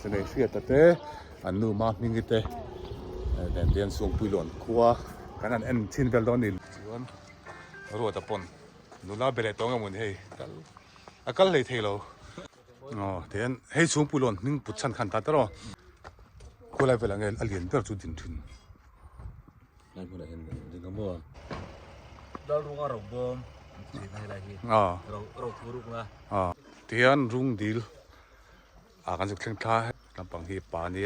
สนิทเสียแต่เตะอันนู้มามิงกิเตะแต่เดียนส่งปุยหล่นครัวกันนั้นเอ็นชินเวลดอนิลส่วนรัวตะปนนู้น่าเบลตองกันหมดเฮ้ยกัลเลยเทโลอ๋อเดียนให้ส่งปุยหล่นนิ่งปุดชันขันตาตลอดคนไรเวลาเงี้ยอเลียนเตอร์จุดดินทุนไรพวกนั้นเห็นจริงก็มั่วเรารู้ว่าเราบอมสิ่งอะไรที่เราทุรุกนะเดียนรุ่งดีลอาการจะเคร่งคล้ายลำปังฮีป่านี้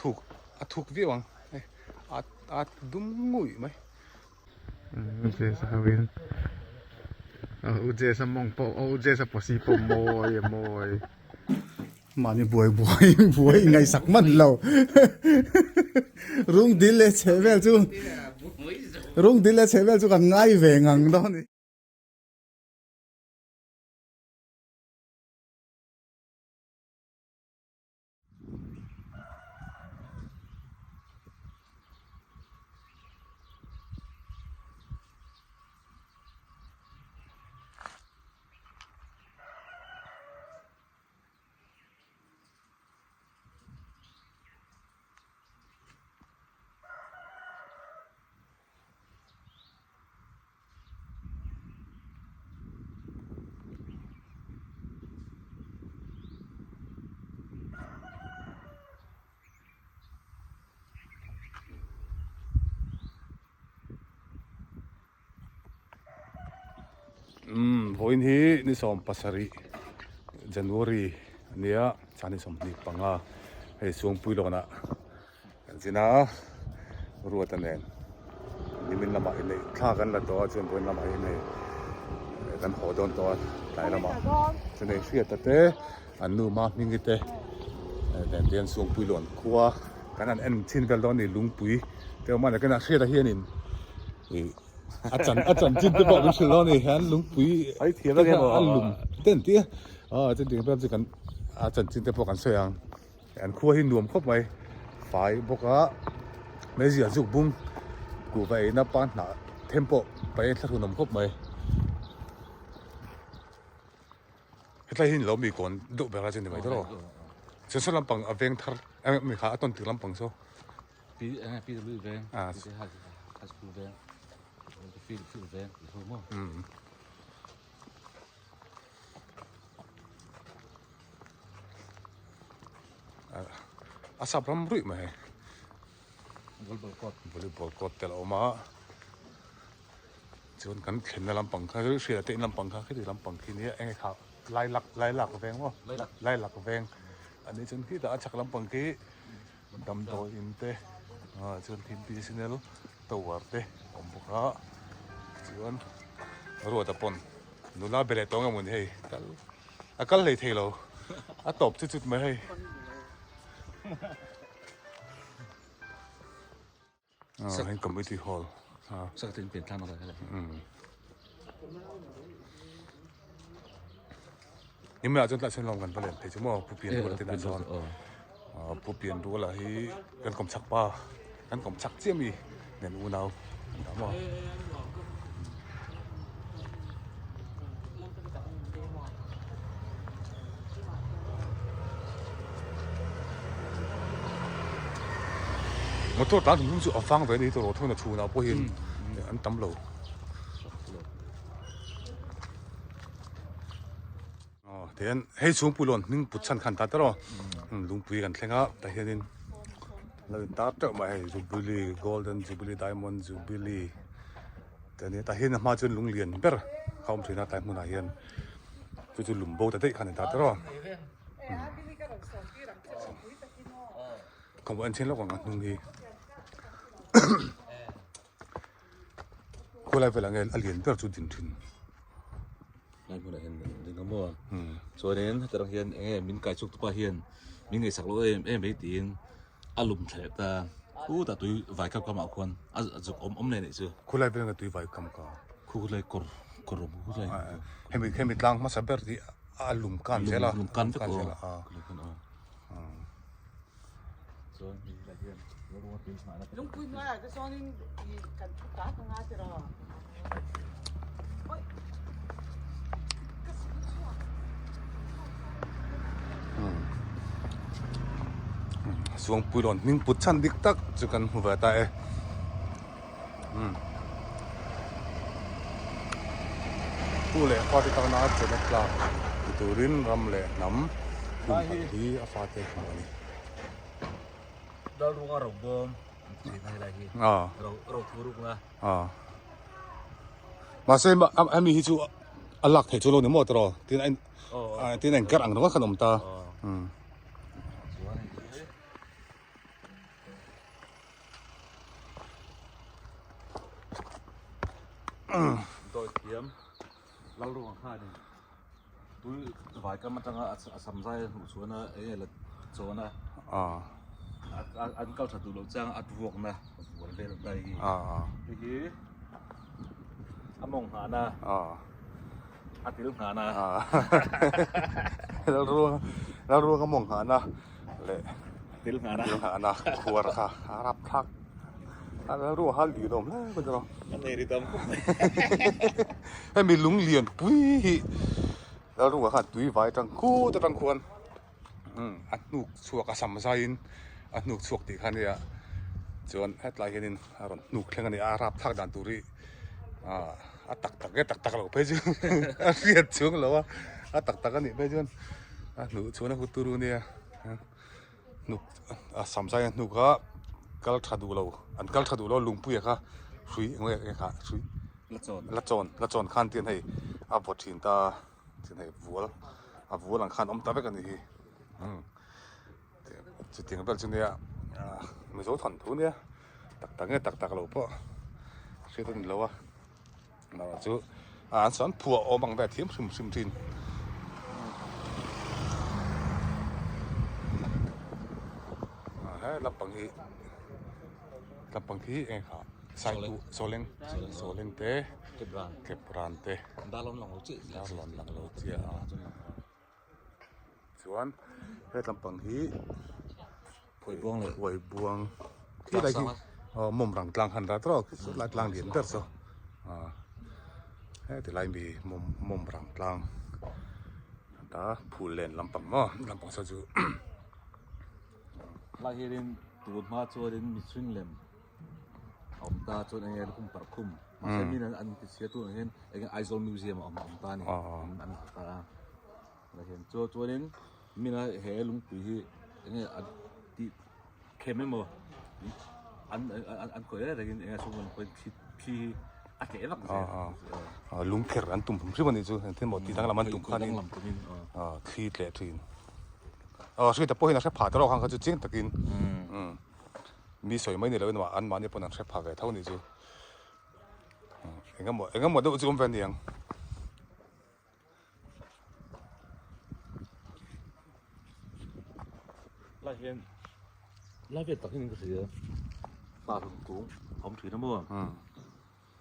ถูกวิ่งดุมงุยไหมเจสาวินเจสมองปอเจสปอสีปอมอยมานี่บวยไงสักมันเรารุ่งดีเลยเชเวลจูรุ่งดีเลยเชเวลจูกันง่ายเวงังตอนนี้วันนี้นี่สมปัสรีจันวารีเนี่ยฉันนี่สมนี่ปังอาให้ส่งปุยลงนะกันสินะรัวตันเองนี่มันลำบากเลยข้ากันละตัวจนเป็นลำบากเลยกันหัวโดนตัวไหลลำบากจะได้เสียแต่เตะอันนู้มามิงกิเตะแต่เดียนส่งปุยหล่นครัวกันนั้นเอ็นชินเวลดอนนี่ลุงปุยเดี๋ยวมันจะกันนักเสียตะเฮียนินอาจารย์จินจะบอกวิชานี่ฮันลุงปุยไอ้เทียบแล้วแกบอกอันลุงเต้นเตี้ยจริงๆเป็นสิกันอาจารย์จินจะบอกกันเสียงอันครัวหินรวมครบไหมฝ่ายบอกว่าไม่เสียจุกบุ้งกูไปนับปานหนาเทมโปไปสักทุนนมครบไหมเฮ้ยหินเรามีก่อนดุแบบอะไรจริงไหมตลอดจะสลับปังอเวงทัร์ไม่ขาต้นถึงลำปังโซ่ปีจะลื้อแวงปีจะหัดสกูแวงฟีลแวงถูกมั้งอาสับรำรุ่ยไหมบอลกอดแต่เรามาจนกันเข็นในลำปังเขาเสียเตะลำปังเขาคือลำปังทีนี้ไอ้ข่าวไล่หลักแวงวะไล่หลักแวงอันนี้จนที่แต่ชักลำปังกี้ดำโตอินเตจนทีมปีซิเนลตัวเตะผมบอกว่าจนรัวตะปนนู้น่าเบลตองกันหมดเฮ้ยกัลเลยเทโลตบจุดๆมาให้ให้คอมมิตี้ฮอลสักทีเปลี่ยนท่ามาเลยนี่ไม่อาจจะตัดเส้นลงกันไปเลยแต่ชั่วโมงผู้เปลี่ยนตัวละที่นั่นซ้อนผู้เปลี่ยนตัวละที่กันกลมชักป้ากันกลมชักเจียมีเนี่ยอูนาวถามว่า我都打同事放在你度落通就出那保险，安抌路。เดี๋ยวให้สูงปุยหล่นนิ่งปุดชันขันตาตลอดลุงปุยกันแข่งอ่ะแต่เห็นเราตาเตอร์มาให้จูบิลี่โกลเด้นจูบิลี่ไดมอนด์จูบิลี่แต่เนี่ยแต่เห็นมาจนลุงเรียนเบอร์เขาไม่ใช่หน้าแต่มุนายนจู่ลุงโบแต่เด็กขันตาตลอดของวันเช่นแล้วก่อนลุงดีคนไรเวลาเงี้ยอเลียนเตอร์จุดดินทุนไรพวกนั้นเห็นจริงก็มั่วส่วนนี้แต่เราเห็นมินไก่สุกตัวเห็นมินไก่สักโลไม่ตีนอารมณ์แฉะแต่แต่ตัวไฟกับกำเอาคนจุกอมเลยเนี่ยเชื่อคนไรเป็นตัวไฟคำก่อคู่เลยกรมคู่เลยให้มีตังมาสับเบอร์ที่อารมณ์กันใช่ไหมอารมณ์กันใช่ไหมลุงคุยมาจะซ้อนนี่กันตาตรงนั้นจะรอ xuống bùi lon mình bút chăn đích tắc chỉ cần về tại tu lệ qua thì tao nói chuyện được là tu rin ram lệ nắm thì pha tê không này đâu luôn rồi bom chỉ này là gì rồi thu được mà mà xem em mi chú alak thấy chú lo nếu mà tao tin anh cắt ăn nó khăn ông ta tôi kiếm lâu luôn hai này tôi vài cái mặt trăng sầm dây một số nó ấy là số nó ăn cao thật tụ lỗ trang ăn vuông nè vuông lên đây thì ăn mông hà nè ăn tí lúc hà nèแล้วรู้ก็มองหานะเลย tí lúc hà nè หานะครัวราคารับทักแล้วรู้ฮัลดีดมแล้วก็จะ cái này đi tôm ให้มีลุงเลียนปุ้ยแล้วรู้ว่าตุ้ยไว้จังคู่จะจังควรอันนุกชัวกระสัมไซน์อันนุกชัวกตีขันเนี่ยจนให้ลายเห็นอารมณ์นุกเรื่องนี้อารับทักดันตุรีตักเราไปจนเรียนช่วงแล้วว่าตักกันนี่ไปจนนุกช่วงนั้นกุตุรุเนี่ยนุกสัมไซน์นุกก็กัลชัดดูเราอันกัลชัดดูเราลุงปุ้ยค่ะสุยเงี้ยค่ะสุยละจนขันเตียนให้อาบทถิ่นตาเตียนให้วัวหลังขันอมตาไปกันนี่จุดเตียงแบบจุดเนี้ยไม่โซ่ถอนทุนเนี่ยตักเราปะเชื่อตัวนี้แล้ววะเราจูสอนผัวอบังแบบเทียมซึมทินให้รับปังฮีเองค่ะใส่ตู้โซเล้งเตะเก็บร้านเตะดาลอนหลังเราจี แล้วหล่อนหลังเราเจียส่วนให้ลำปังฮี ผวยบ้วงเลย หวยบวงที่ไหนที่มุมหลังกลางหันตาตรอกหลังเหรียญเด้อโซให้ที่ไรมีมุมหลังกลางตาผู้เล่นลำปังมั้งลำปังซะจู ลายเห็นตัวมาจวนมีสวิงเลมอมตาจวนเองคุ้มปากคุ้มมาเช่นนี้อันที่เสียตัวเห็นเองไอโซลมิวเซียมอมตาเนี่ยอันตาเราเห็นจวนนี้มีนะเฮลุงปุ๋ยเองอันที่เข้มไม่หมดอันก่อนได้เองส่งมันเป็นพี่อาเกะแบบนี้ลุงเขรันตุ่มผมชื่อมันนี่จูที่หมดที่ทั้งลำมันตุ่มข้านี่ขี้เละทีนช่วยแต่พวกนี้นะใช้ผ่าตลอดครั้งเขาจะจิ้งตะกินมีสวยไหมเนี่ยเราเป็นว่าอันมาเนี่ยปนังใช้ผ่าแหวนเท่านี้จูเองก็หมดดูจูมแฟนเดียงลายเห็นตักที่นี่ก็ถือปลาถุงกุ้งผมถือน้ำมัน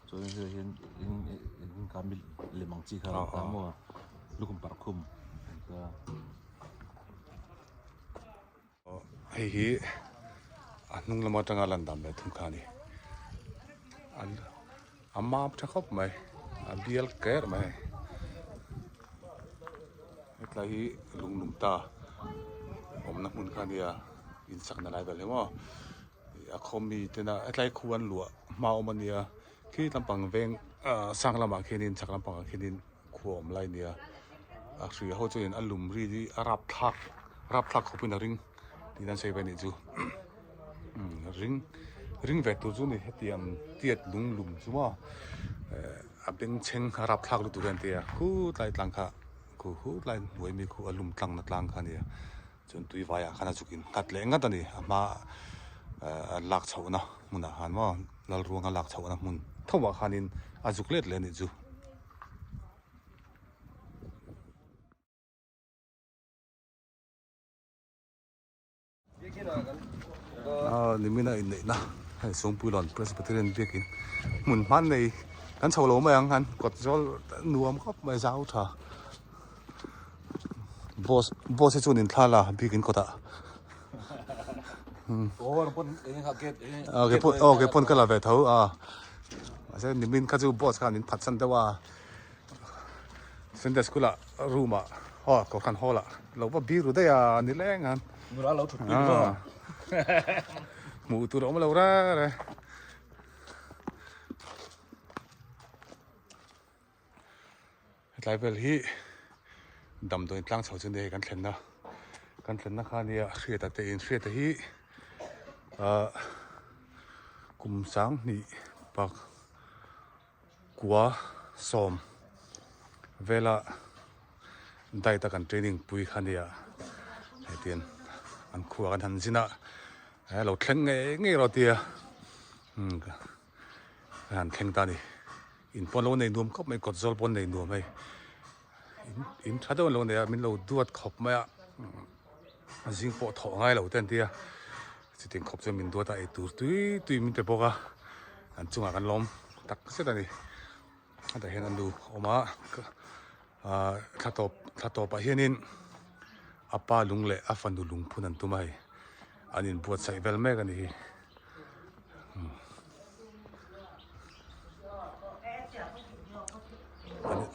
จนเห็นการมีเลี้ยงมังจีครับน้ำมันลูกคุมปากคุมก็ไอ้ฮีอันนุ่งละมาจังอาลันดำเลยทุ่งขานี่อันมาจะครบไหมอันเดียลเกอร์ไหมไอ้ไรลุงหนุ่มตาผมนักมุนขานี่อินสักนั่นอะไรแบบนี้ว่าคอมมีแต่นะไอ้ไรควรหลัวมาอมันเนี่ยที่ลำปังเวงสร้างลำบากแค่นี้สักลำปังแค่นี้ขวมไรเนี่ยสุดเขาจะเห็นอารมณ์รีดีรับทักเขาเป็นริงที่นั่นใช้ไปนี่จูริงเวทตัวจูนี่เตียดลุงจูว่าเป็นเชิงรับทักรู้ตัวกันเตียคู่ไล่ตังค่ะคู่ไล่หน่วยมีคู่อารมณ์ตังนัดลังค่ะเนี่ยจนตุยไว้ขนาดจุกินกัดเล้งกันตอนนี้มาหลักเฉานะมุนอาหารว่าเรารวงกันหลักเฉานะมุนถ้าว่าขานินอาจุกเล็ดเลยนี่จูนี่ไม่น่าอินเลยนะให้ส่งปุยหลอนเพื่อสปอร์ตเรียนเรียกินหมุนพันในกันเฉาโหลมาอย่างนั้นกดจะนัวมันก็ไม่เจ้าเถอะบอสจะนินท่าละพี่กินก็ได้โอ้ปนเองครับเกตเองโอเคปนก็ละเวทเท่าใช่นิมินข้าจะบอสข้านินพัดสันแต่ว่าเส้นเดสกุละรูมาก็คันฮอละเราว่าบีรู้ได้นี่แรงงานเวลาเราถูกปีนก็ หมูตัวเราไม่เราละเลยหลายเวลที่ดำตัวตั้งเสาจนเดียกันเห็นนะกันเห็นนะค่ะเนี่ยเสียแต่เองเสียแต่ที่กุมสังนี่ปักกัวสมเวลาได้ตะกันเทรนนิ่งปุยค่ะเนี่ยไอเตียนอันขัวกันทันสินะเราแข่งไงเราเตียการแข่งตานี่อินปอนเราในนวมก็ไม่กดโซลปอนในนวมไออินชัดว่าเราเนี่ยมันเราดูดขบไม่อะจิงปอถอง่ายเราเต้นเตียสิถึงขบจะมินดูดแต่ไอตุยมินเตปอกะอันจุงอากันล้มตักเสียแต่นี่แต่เห็นอันดูออกมาถ้าต่อไปเห็นนินอาป้าลุงเล่อาฟันดูลุงพูนันตัวไม่อันนี้ปวดใส่เวลแม่กันนี่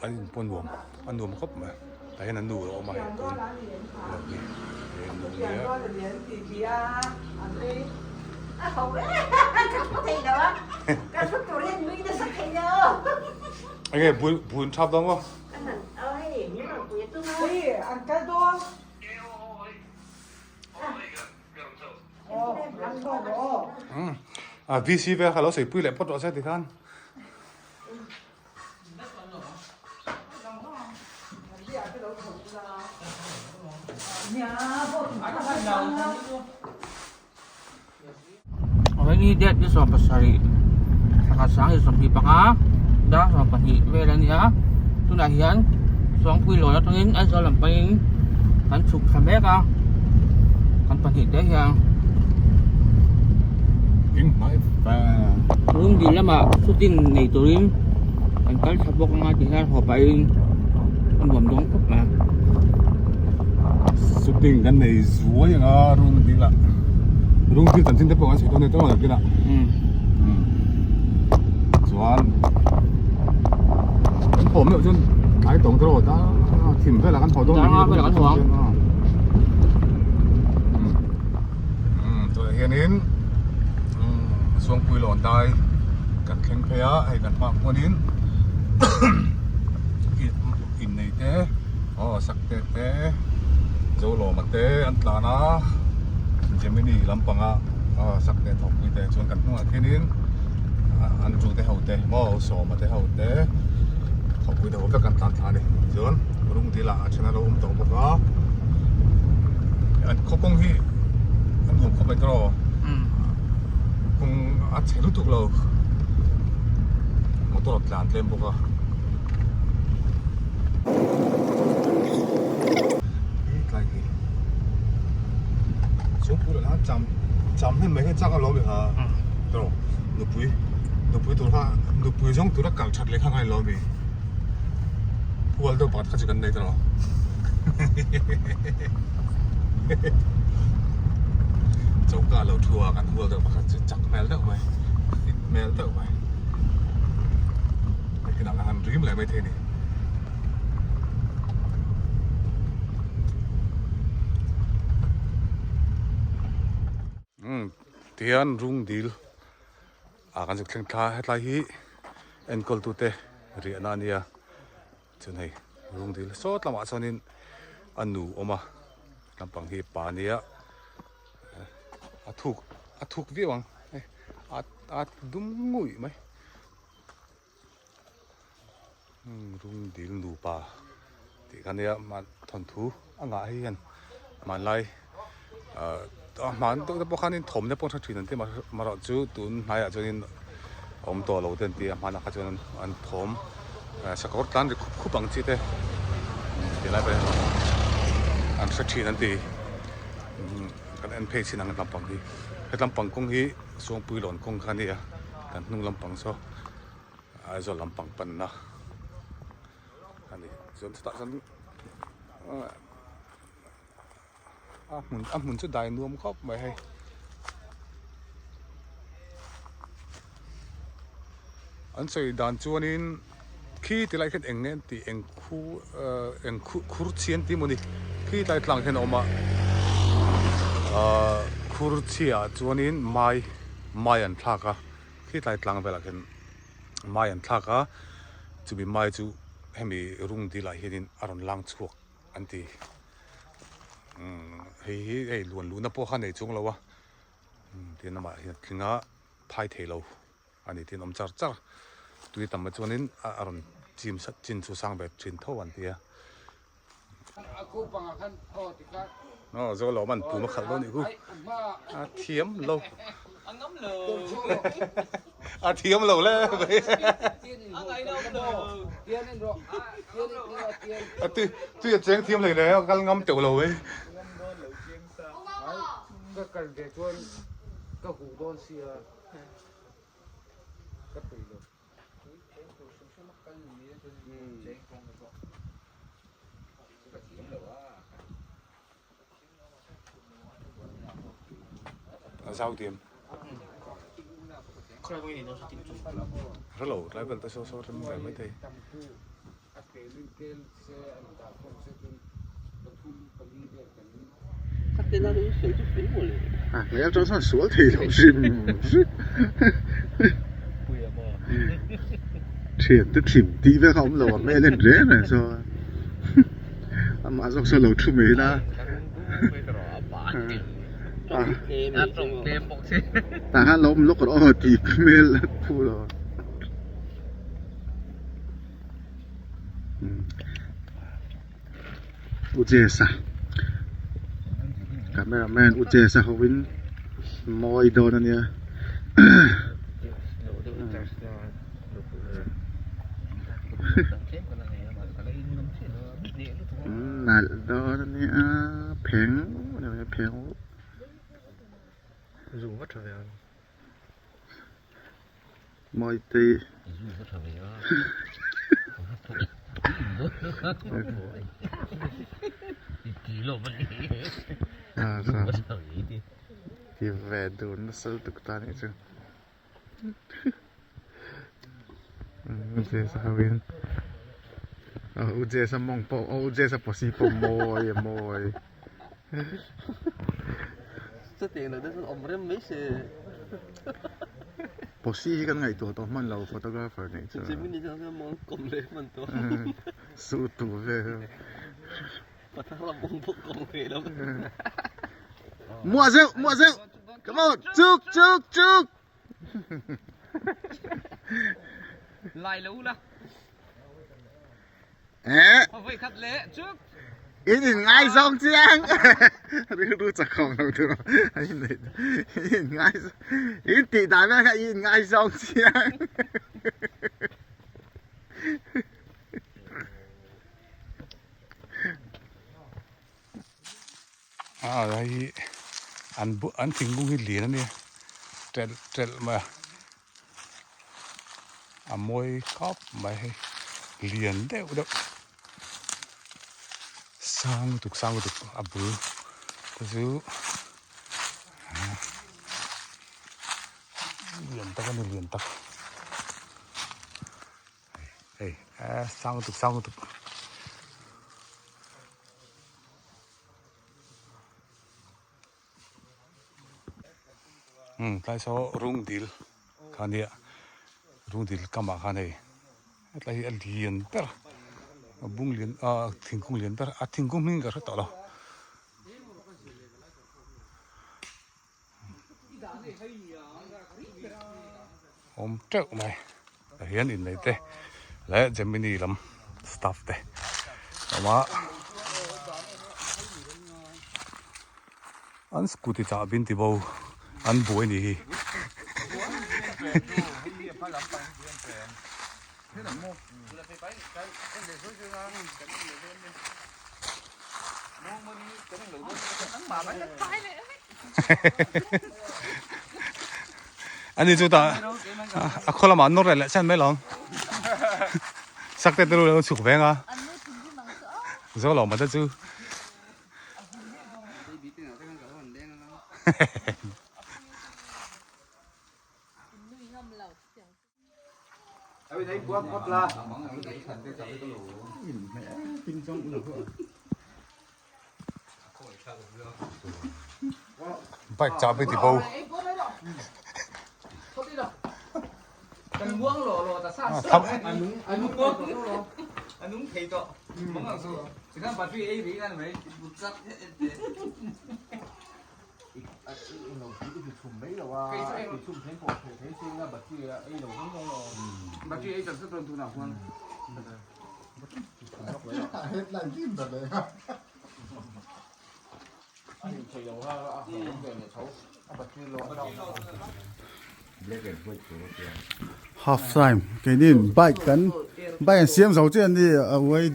อันนี้ปวดหนวมอันหนวมครบไหมแต่เห็นอันดูออกมาเห็นตัวนี่เห็นดูเนี่ย 多的连弟弟啊，啊对，好嘞，搞不定了，搞出做人没得事情了。 ไอ้บุญชอบต้องวะ 哎，你们不要动可以，俺该多。哦，难道我？VC ไปค่ะเราใส่ปุ๋ยแหละพอตัวใส่ติกันIni dia di Suam Pasari. Sangat sangat Suam Panga. Dah Suam Pahi. Velan ya. Tunahian. Suam Pui Loya Tengin. Azal Lamping. Kan Suk Sampai ka. Kan Pahi dia yang. อิงไม่แฟ Belum di lama syuting ni turin. Kan kal sabok nga dihan hopain. Kan buam dong kop ma. สุดดิ่งกันในสวยอย่างรุ่งดีละรุ่งที่ตันทิ้งได้ปกติตัวในตัวไหนกันละส่วนผมเนี่ยจนหลายตรงตลอดนะถิ่มเพื่อละกันพอตัวนี้ตัวเฮียนินช่วงคุยหลอนได้กันแข่งเพย์ให้กันปากวันนี้อินในเต้สักเต้โจโลมาเตอันตลานะเจมินีลำปังสักเตถกวิเตชวนกันหัวแค่นี้อันจูเตเฮาเตมอสอมาเตเฮาเตถกวิเตหัวกันตันทานี่จวนรุ่งดีละชนะเราตกบกอันเขาคงที่อันผมเขาไปตรอคงอัดเสรุตุกเรามอตรอดหลานเต็มบกช่วงพูดแล้วจำให้ไม่ให้จ้างก็ล้อมอยู่ฮะตลอดหนูปุ้ยตัวข้าหนูปุ้ยช่องตัวละกังชัดเลยข้างในล้อมีพวกเราต้องปัดข้าจะกันได้ตลอดเจ้าก้าเราทัวร์กันพวกเราต้องปัดจะจักแมลได้ไหมแมลได้ไหมไม่ขนาดนั้นริมอะไรไม่เท่นี่เทียนรุ่งดีลอาการจะแข่งขันให้ไล่ฮีเอ็นกอลตุเตเรียนานียจนให้รุ่งดีลสดลำบากส่วนนี้อันนูออกมาลำปังฮีปานียถูกวิวังดุมงุยไหมรุ่งดีลนูปาที่กันเนี่ยมาทนทูอ่างไอ้ยันมาไล่มันตัวพวกเขานี่ถมเนี่ยพวกเขาถือนั่นที่มาเราจูตุนนายอาจจะนี่ตัวเราเดินตีมันอาจจะอันถมสักคนตั้งจะคู่บังจีเต้เดี๋ยวไล่ไปอันสักทีนั่นตีกันอันเพย์สินังลำปังดีลำปังคงฮีส่งปุยหล่นคงคันนี้กันนุ่งลำปังโซ่ไอ้ส่วนลำปังปันนะอันนี้ส่วนสตาร์ทหมุนสุดได้นวมครบไปให้อันใส่ด่านจวนนี้ขี้ที่ไรกันเองเนี่ยที่เองคู่เชียนที่มันนี่ขี้ได้หลังเห็นออกมา khur chia chuanin mai an thlaka khi tlai tlang vela khen mai an thlaka chumi mai chu hemi rung di lai hianin aron lang chuak anti hei luan lu na po khan nei chung lawa tin ma hian thlinga phai theilo ani tin om char char tui tam ma chuanin aron chim sat chin chu sang be thin tho an tia aku pangakan oh tikat no zo lo man pu ma khal lo ni ku a thiam lo Ăn ngấm lờ. a thiam lo le Ăn ấy đâu lờ. tiền anh rồi tiền a tu ya cheng thiam le le gal ngam tiểu lo ấy cái cần để chuan cái hủ đôn xìa cái tùy rồi sao tiệm rất lâu lại vẫn tới số trăm bảy mấy thì你要装上锁腿了是是，钱都挺低的，我们老妹练这呢说，马上说老出没了。แต่ถ้าล้มลุกก็โอ้ตีเมลพูดเลยอุเจสะcameraman อุเจสะเขาวินมอยโดนอันเนี้ยน่าโดนอันเนี้ยแพงอะไรแพงdùng vắt trở về mọi tì à sao thì về đồ nó sâu thực ta này chứ u제 sao viên u제 sao mong po u제 sao po si po mồi số tiền là đến ông đến mấy xe bộ sĩ cái ngày tuổi tôi mình lâu photographer này chứ chỉ mình đi cho món công nghệ mình tôi số tủ về mà thằng làm món bộ công nghệ đâu mua rượu come on chúc lại lú đó ế vậy khát lệ trước ít nhìn ngay xong chứ anhรู้จักของเราตัวít nhìn ngay ít tỷ đạiแม่ค่ะít ngay xong chứ anh đây anh thình cũng hít liền nè trel mà môi cọp mà liền đều đâu sang tục abu tu liền tắc hey sang tục tại sao rung deal khán địa rung deal cầm à khán này lại liền per bung liền thình cung liền per thình cung mình cả rất tao om trâu này hiện in này thế lại Gemini làm stuff thế mà anh scooty cha bin ti bao anh bồi nè anh đi chỗ ta khó làm ăn nó lại chân mấy lần sắc tết rồi chụp vé à rồi lòng mà chứ bike chả biết thì bao Cần buông lỗ ta sang thăm anh buông anh đúng thấy to mong là số chỉ cần bắt phi ấy thì cái này bút sắc bắt phi ấy cần rất tuân thủ nào không half time cái nhìn bike cắn bike xiêm dầu trên đi ở với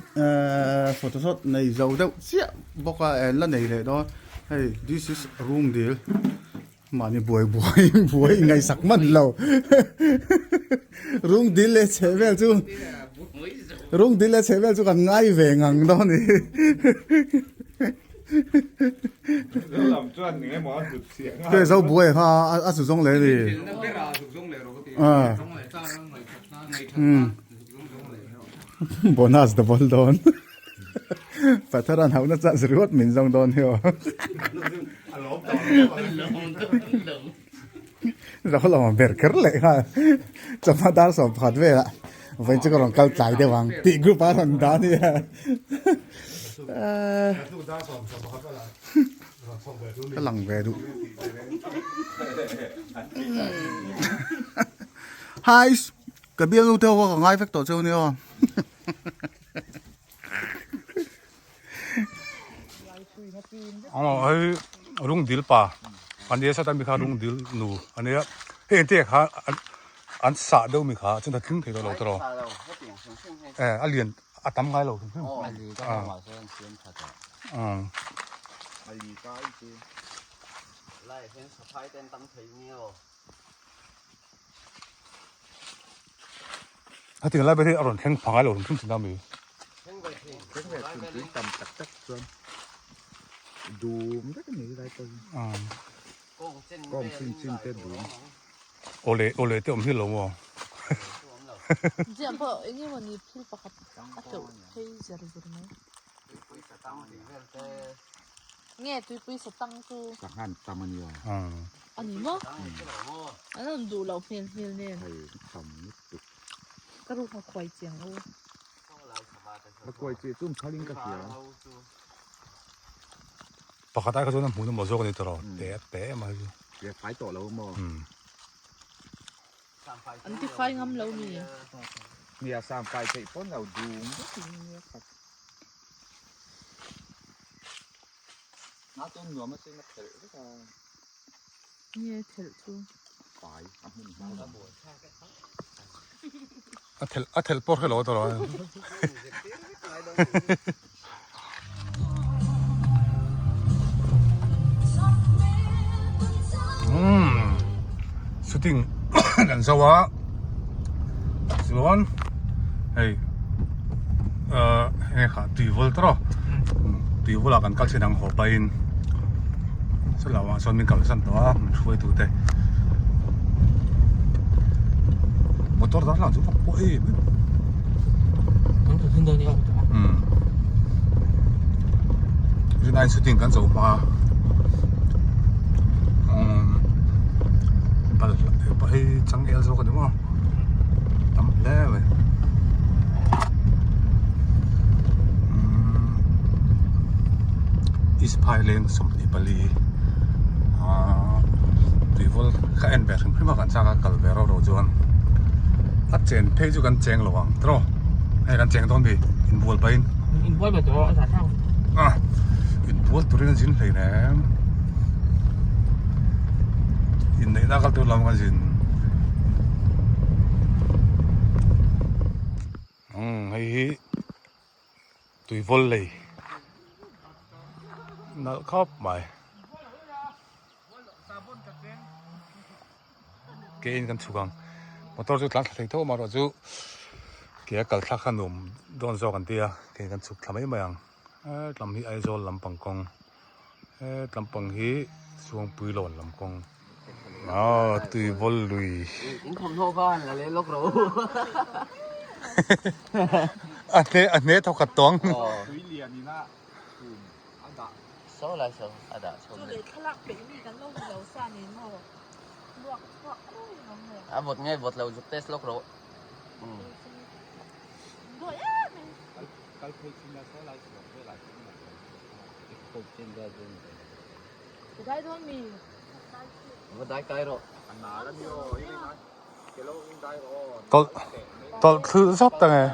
photoshop này dầu đâu xía bóc qua lần này này đó hey this is room deal mà ni buổi ngày sạc mất lâu room deal là chế về chú room deal là chế về chú còn ngay về ngang đó này cái dầu buổi ha sử dụng lấy đi bonus double don Pataran hau na sa ruột mình dòng don hiểu đó là một việc rất lệ ha trong phát đa số phát về ạ vậy chứ còn câu trái để bằng tị group phát hòn đá đi cái lòng về đủ hai cái biên lưu theo có ngay phép tổ châu nữa ấy rung deal pa anh ấy sẽ tạm biệt rung deal nu anh ấy hiện tại anh xả đâu mình khá chúng ta听thấy đó rồi anh liền tắm ngay rồi tiếng lại bây giờ anh hẹn phẳng ngay rồi chúng ta mới đùm rất nhiều đây tôi con xin tên đùm ô lê tiêu hiểu không Chị em vợ ấy nhưng mà nhịp khi bạc bắt đầu thấy giờ rồi này nghe tôi bây giờ tăng tu cả ngàn trăm anh nhiều anh nhỉ anh làm đủ lâu phiền nè cái lúc họ quay chèn ô nó quay chơi 좀 살린 것 같아요 바깥에 가서는 문은 못 저거 있더라 때 막 얘 phải tổ lâu mà anh thì phai ngâm lâu nè nhà sam phải chạy con nào đùm nó cho nhiều mà xin nó thử nghe thử tu phải 아텔 뽀르게 넣더라 슈팅 간사와 지원 에이 해가 뒤vol더라 뒤vol아 간 깔치랑 호바인 슬라와 선민 갈산도아 추에 두대 motor dah langsung apa Tentu hendak ni apa? Jadi naik syuting kan coba bal chẳng el so kan mo tam le we is piling som ni bali people kha en ber khim ma kan sa ka kal vero ro jon a chen phei ju kan cheng lowang tro hai kan cheng don bi in bol pain In boy betul asal tahu. in bol turin jin hlei ne in nei da kal tu lam kan jin hei tui vol lei na khop mai ke in kan chugang motor chu tlang thei tho ma ro chu ke kal thla khanum don zo kan tia ke kan chuk thamai mayang lam hi aizol lampang kong lampang hi suang pui lon lampong tui vol lui Cũng không thô con là lấy lúc rồi. anh ne thau khat tong số lại số đã số 就你睇落俾你咁都有3年喎，落咁嘅， vượt ngay vượt lâu chụp test lúc rồi 唔該啊你。 Cái thôi mì. vượt đại cây rồi 또 쓰셨다 해.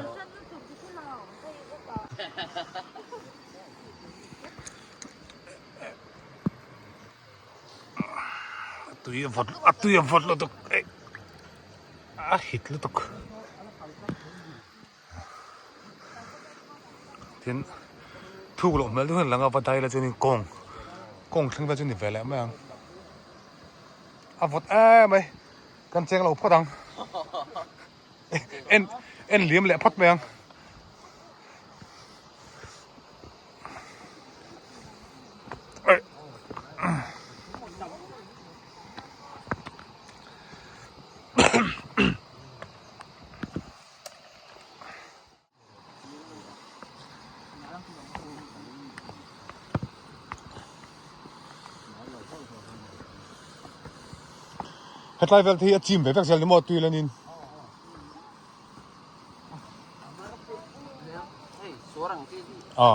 Tuya vot lo tok. Hit lo tok. Tin thu lo mel tu langa patai la chuni kong thang ta chuni vela ma. Vot mai kan cheng lo phodang. En liam le phot meng. Hết lại vel thì chim về vẹt sel một tùy lên in. số rằng cái À.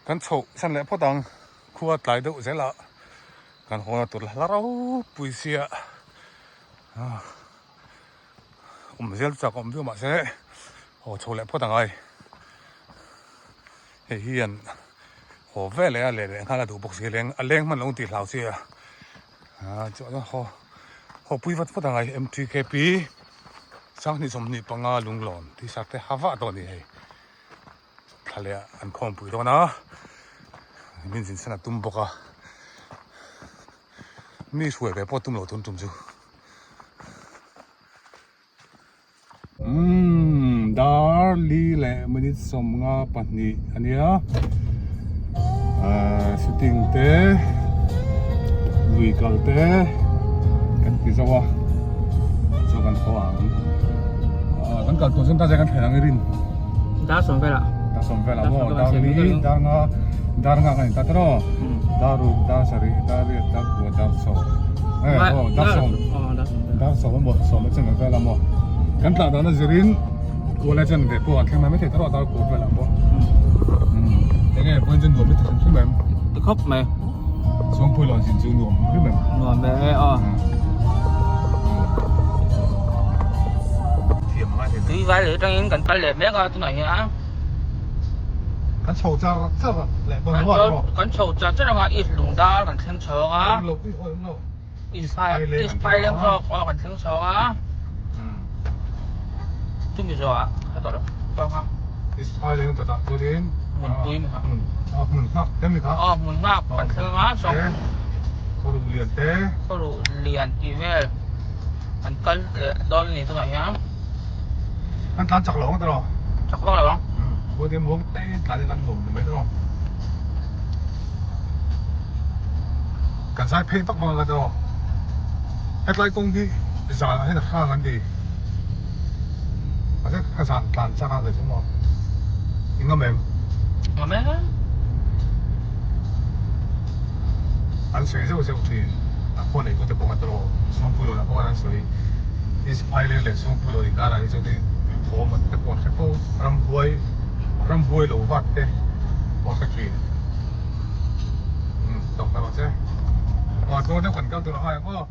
Kan chậu san lẽ phốt đằng khua lại đậu sẽ lạ kan hoa tụt là rau bùi xia zel chak viu mà sẽ hồ chậu lẽ phốt đằng ai hiền hồ về lẽ lẽ khá là đủ bốc xia leng leng man long tì lao xia chỗ đó hồ bùi vật phốt đằng ai MTKP sang ni som ni panga lung lon thì sắc thế hava to ni hay thà lẽ anh không bùi đó na mình xin sana tum boka mi suy về bỏ tum lo tum tum chú dar li lệ mình som nga pani ania shooting te lui kal te kan ti zawa cho kan khoang kan kal to sen ta kan phenang rin Đã xong về là. ta som vela mo dar li dar nga kan ta tro daru da sari dari da ko da so da som dar so mo so mo chen vela mo kan ta da na zirin ko la chen ve po an thang ma me the tro da ko vela po ege point chen do me thang chu mem Được khóc mày. song pui lon sin chu no chu mem Ngon về thiam ma the Tuy vậy để trong những cảnh phải lẹp bé coi tôi này hả? kan chou cha cha le bo mo Cảnh sầu cha chắc là ít lùng đa cảnh thiên sầu á. lo pi ho no Ít phai lên cho qua cảnh thiên sầu á. Chúng mình rồi á. Cái đó đâu không? is piling to da to din Mình bùi mà. mun khak tem ni ka Mình ngáp cảnh thiên á xong. ko lu lian te Có đủ liền thì về. Cảnh cân đó này tôi này hả? kan tan chak lo ta ro Chắc có là không? ko de mo te ta de kan lo me ro kan sai phe tak ma la do hết lại công ty giờ hết là khá là gì mà cái sản làm sao ra được chứ mà nhưng mà mình Mà mấy á? ăn水就就去啊，可能嗰隻講乜多，雙杯咯，講緊水，啲派咧嚟雙杯咯，而家嚟做啲貨物一個一個ram boy 老發嘅，我識住，懂得或者，我講啲雲膠對落去，我。